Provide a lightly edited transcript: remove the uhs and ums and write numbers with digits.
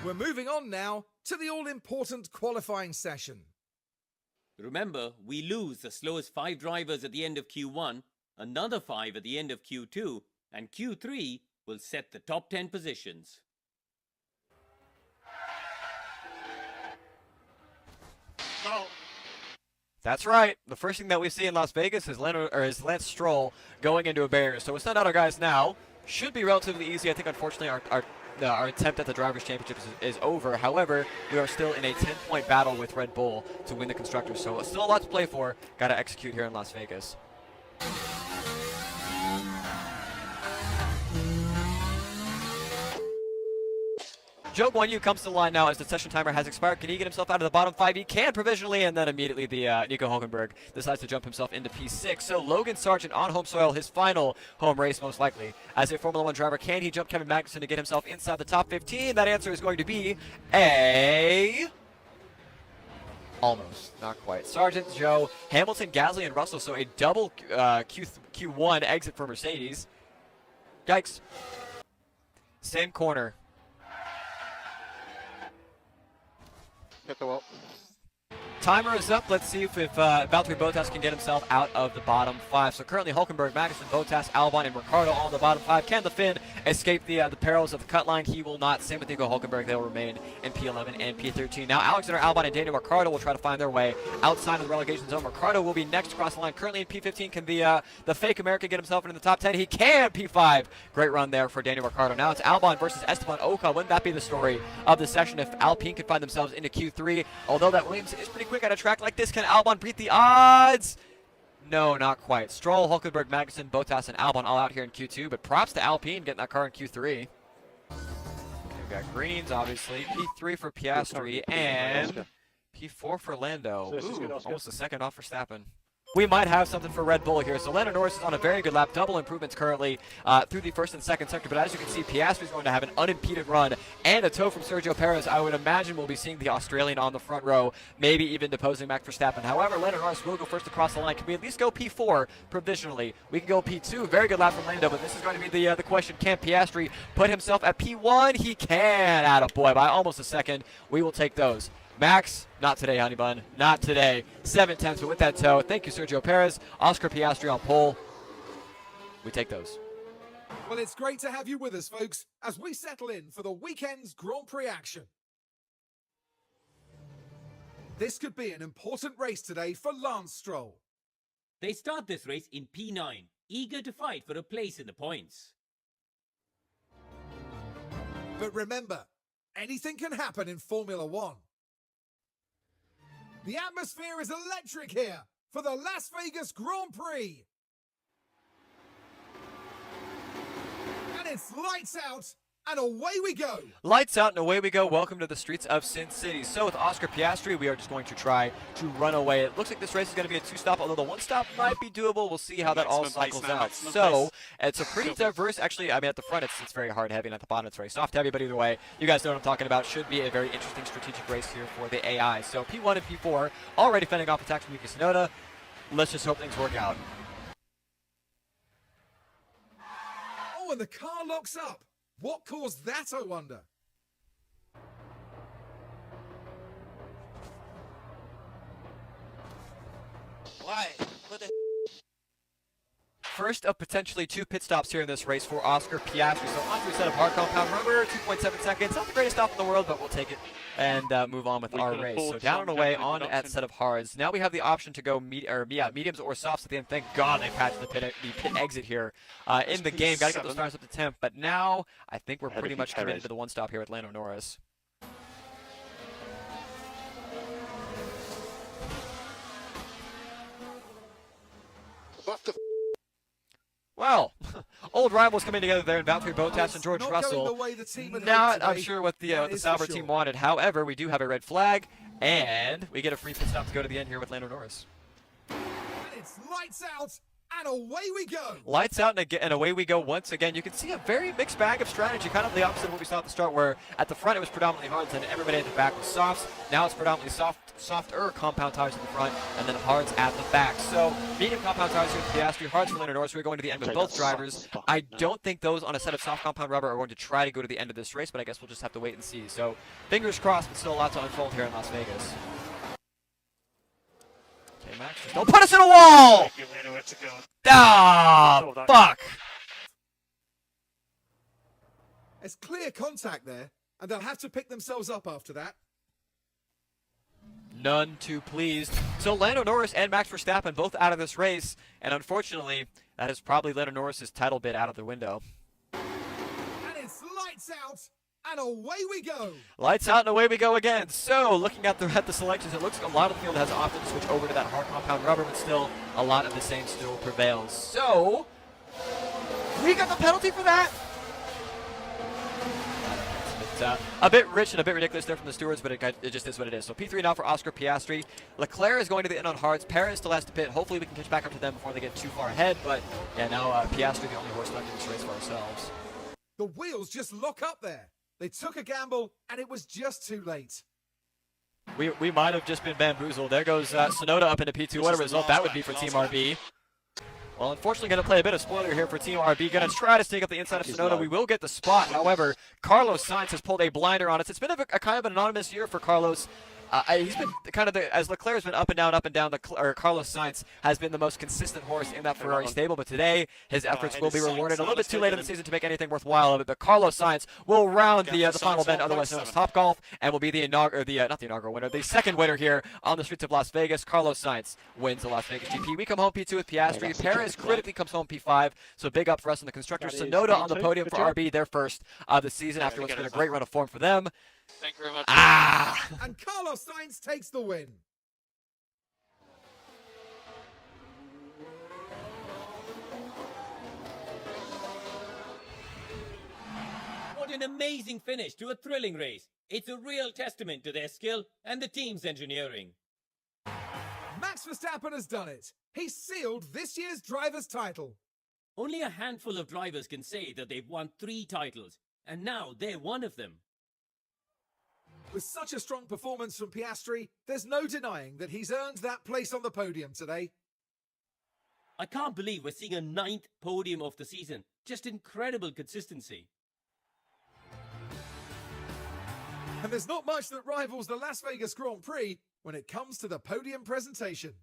We're moving on now to the all-important qualifying session. Remember, we lose the slowest 5 drivers at the end of Q1, another 5 at the end of Q2, and Q3 will set the top 10 positions. No. That's right. The first thing that we see in Las Vegas is Lance Stroll going into a barrier. So we'll send out our guys now. Should be relatively easy. I think, unfortunately, our attempt at the Drivers' Championship is over. However, we are still in a 10-point battle with Red Bull to win the Constructors. So still a lot to play for. Got to execute here in Las Vegas. Joe Guanyu comes to the line now as the session timer has expired. Can he get himself out of the bottom 5? He can provisionally, and then immediately the Nico Hulkenberg decides to jump himself into P6. So Logan Sargent on home soil, his final home race most likely. As a Formula 1 driver, can he jump Kevin Magnussen to get himself inside the top 15? That answer is going to be a... almost, not quite. Sargent, Joe, Hamilton, Gasly, and Russell. So a double Q1 exit for Mercedes. Yikes. Same corner. Hit the wall. Timer is up. Let's see if Valtteri Bottas can get himself out of the bottom 5. So currently Hulkenberg, Magnussen, Bottas, Albon, and Ricciardo all in the bottom 5. Can the Finn escape the perils of the cut line? He will not. Same with Nico Hulkenberg. They will remain in P11 and P13. Now Alexander Albon and Daniel Ricciardo will try to find their way outside of the relegation zone. Ricciardo will be next across the line. Currently in P15. Can the fake American get himself into the top 10? He can. P5. Great run there for Daniel Ricciardo. Now it's Albon versus Esteban Ocon. Wouldn't that be the story of the session if Alpine could find themselves into Q3? Although that Williams is pretty quick at a track like this. Can Albon beat the odds? No, not quite. Stroll, Hulkenberg, Magnussen, Bottas, and Albon all out here in Q2, but props to Alpine getting that car in Q3. We've got greens, obviously. P3 for Piastri, and P4 for Lando. Ooh, almost a second off for Verstappen. We might have something for Red Bull here. So Lando Norris is on a very good lap. Double improvements currently through the first and second sector. But as you can see, Piastri is going to have an unimpeded run and a tow from Sergio Perez. I would imagine we'll be seeing the Australian on the front row, maybe even deposing Max Verstappen. However, Lando Norris will go first across the line. Can we at least go P4 provisionally? We can go P2. Very good lap from Lando, but this is going to be the question. Can Piastri put himself at P1? He can. Attaboy, by almost a second. We will take those. Max, not today, honey bun. Not today. 7/10, but with that tow. Thank you, Sergio Perez. Oscar Piastri on pole. We take those. Well, it's great to have you with us, folks, as we settle in for the weekend's Grand Prix action. This could be an important race today for Lance Stroll. They start this race in P9, eager to fight for a place in the points. But remember, anything can happen in Formula 1. The atmosphere is electric here for the Las Vegas Grand Prix. And it's lights out and away we go. Lights out and away we go. Welcome to the streets of Sin City. So with Oscar Piastri, we are just going to try to run away. It looks like this race is going to be a 2-stop, although the 1-stop might be doable. We'll see how that all cycles out. So it's a pretty diverse, actually, I mean, at the front it's very hard heavy, and at the bottom it's very soft heavy, but either way, you guys know what I'm talking about. Should be a very interesting strategic race here for the AI. So P1 and P4 already fending off attacks from Yuki Tsunoda. Let's just hope things work out. Oh, and the car locks up. What caused that, I wonder? Why? What the First of potentially 2 pit stops here in this race for Oscar Piastri. So onto a set of hard compound rubber, 2.7 seconds. Not the greatest stop in the world, but we'll take it and move on with our race. So down and away on at set of hards. Now we have the option to go mediums or softs at the end. Thank God they patched the pit exit here in the game. Got to get those tires up to temp. But now I think we're pretty much committed to the 1-stop here with Lando Norris. What the Well, old rivals coming together there in Valtteri Bottas and George Russell. Not, I'm sure, what the Sauber team wanted. However, we do have a red flag, and we get a free pit stop to go to the end here with Lando Norris. And it's lights out and away we go. Lights out and away we go once again. You can see a very mixed bag of strategy, kind of the opposite of what we saw at the start, where at the front it was predominantly hards and everybody at the back was softs. Now it's predominantly softer compound tires at the front and then hards at the back. So medium compound tires here with Piastri, hards for Lando Norris. We're going to the end with both drivers. I don't think those on a set of soft compound rubber are going to try to go to the end of this race, but I guess we'll just have to wait and see. So fingers crossed, but still a lot to unfold here in Las Vegas. Okay, Max, just don't put us in a wall! Ah, fuck! There's clear contact there, and they'll have to pick themselves up after that. None too pleased. So Lando Norris and Max Verstappen both out of this race, and unfortunately, that is probably Lando Norris's title bid out of the window. And it's lights out, and away we go. Lights out and away we go again. So looking at the selections, it looks like a lot of the field has opted to switch over to that hard compound rubber, but still a lot of the same still prevails. So we got the penalty for that. It's a bit rich and a bit ridiculous there from the stewards, but it just is what it is. So P3 now for Oscar Piastri. Leclerc is going to the end on hards. Perez still has to pit. Hopefully we can catch back up to them before they get too far ahead. But yeah, now Piastri the only horse left in this race for ourselves. The wheels just lock up there. They took a gamble, and it was just too late. We might have just been bamboozled. There goes Sonoda up into P2. What a result that would be for Team RB. Well, unfortunately, going to play a bit of spoiler here for Team RB. Going to try to sneak up the inside of Sonoda. We will get the spot. However, Carlos Sainz has pulled a blinder on us. It's been a kind of an anonymous year for Carlos. He's been kind of as Leclerc's been up and down. Carlos Sainz has been the most consistent horse in that Ferrari stable. But today, his efforts will be rewarded. A little bit too late in the season to make anything worthwhile of it. But Carlos Sainz will round the final bend, otherwise known as Top Golf, and will be the the second winner here on the streets of Las Vegas. Carlos Sainz wins the Las Vegas GP. We come home P2 with Piastri. Perez critically comes home P5. So big up for us in the constructors. Sonoda on the podium for RB, their first of the season after what's been a great run of form for them. Thank you very much. And Carlos Sainz takes the win. What an amazing finish to a thrilling race. It's a real testament to their skill and the team's engineering. Max Verstappen has done it. He's sealed this year's driver's title. Only a handful of drivers can say that they've won 3 titles, and now they're one of them. With such a strong performance from Piastri, there's no denying that he's earned that place on the podium today. I can't believe we're seeing a 9th podium of the season. Just incredible consistency. And there's not much that rivals the Las Vegas Grand Prix when it comes to the podium presentation.